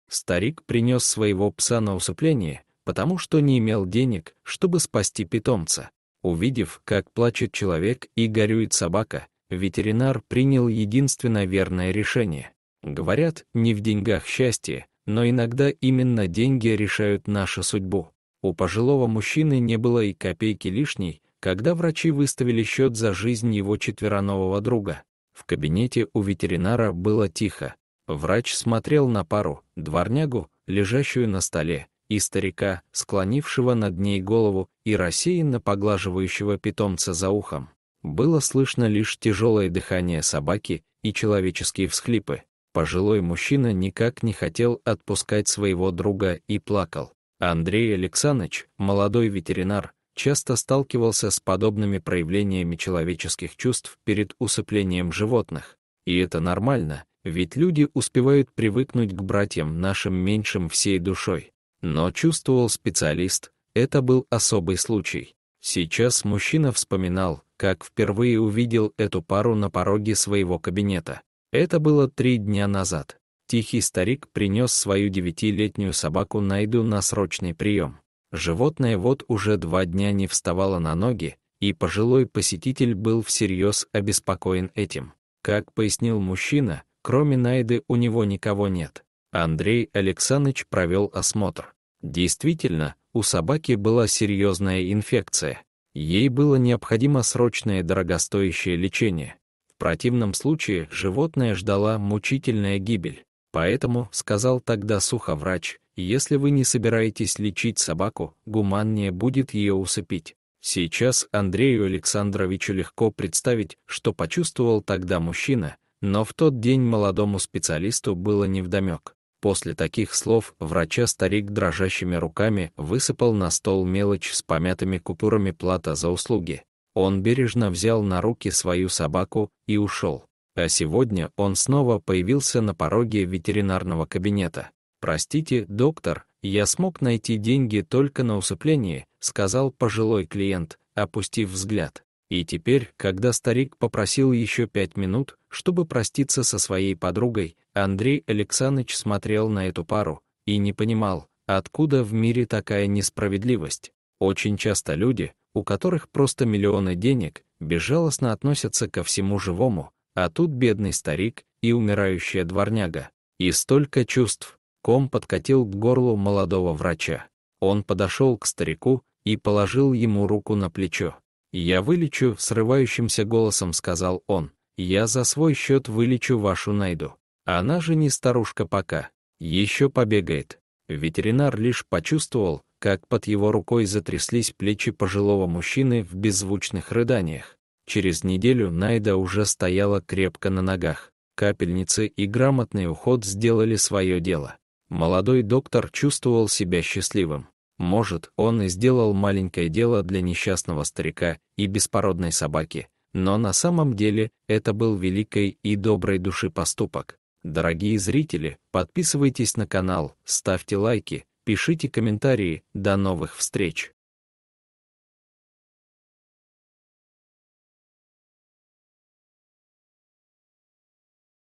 Старик принес своего пса на усыпление, потому что не имел денег, чтобы спасти питомца. Увидев, как плачет человек и горюет собака, ветеринар принял единственно верное решение. Говорят, не в деньгах счастье, но иногда именно деньги решают нашу судьбу. У пожилого мужчины не было и копейки лишней, когда врачи выставили счет за жизнь его четвероногого друга. В кабинете у ветеринара было тихо. Врач смотрел на пару, дворнягу, лежащую на столе, и старика, склонившего над ней голову и рассеянно поглаживающего питомца за ухом. Было слышно лишь тяжелое дыхание собаки и человеческие всхлипы. Пожилой мужчина никак не хотел отпускать своего друга и плакал. Андрей Александрович, молодой ветеринар, часто сталкивался с подобными проявлениями человеческих чувств перед усыплением животных. И это нормально, ведь люди успевают привыкнуть к братьям нашим меньшим всей душой. Но чувствовал специалист, это был особый случай. Сейчас мужчина вспоминал, как впервые увидел эту пару на пороге своего кабинета. Это было 3 дня назад. Тихий старик принес свою 9-летнюю собаку Найду на срочный прием. Животное вот уже 2 дня не вставало на ноги, и пожилой посетитель был всерьез обеспокоен этим. Как пояснил мужчина, кроме Найды у него никого нет. Андрей Александрович провел осмотр. Действительно, у собаки была серьезная инфекция. Ей было необходимо срочное дорогостоящее лечение. В противном случае животное ждала мучительная гибель. Поэтому, сказал тогда сухо врач, если вы не собираетесь лечить собаку, гуманнее будет ее усыпить. Сейчас Андрею Александровичу легко представить, что почувствовал тогда мужчина, но в тот день молодому специалисту было невдомек. После таких слов врача старик дрожащими руками высыпал на стол мелочь с помятыми купюрами плата за услуги. Он бережно взял на руки свою собаку и ушел. А сегодня он снова появился на пороге ветеринарного кабинета. «Простите, доктор, я смог найти деньги только на усыпление», сказал пожилой клиент, опустив взгляд. И теперь, когда старик попросил еще 5 минут, чтобы проститься со своей подругой, Андрей Александрович смотрел на эту пару и не понимал, откуда в мире такая несправедливость. Очень часто люди, у которых просто миллионы денег, безжалостно относятся ко всему живому, а тут бедный старик и умирающая дворняга. И столько чувств. Ком подкатил к горлу молодого врача. Он подошел к старику и положил ему руку на плечо. «Я вылечу», — срывающимся голосом сказал он. «Я за свой счет вылечу вашу Найду. Она же не старушка пока. Еще побегает». Ветеринар лишь почувствовал, как под его рукой затряслись плечи пожилого мужчины в беззвучных рыданиях. Через неделю Найда уже стояла крепко на ногах. Капельницы и грамотный уход сделали свое дело. Молодой доктор чувствовал себя счастливым. Может, он и сделал маленькое дело для несчастного старика и беспородной собаки, но на самом деле это был великой и доброй души поступок. Дорогие зрители, подписывайтесь на канал, ставьте лайки, пишите комментарии. До новых встреч!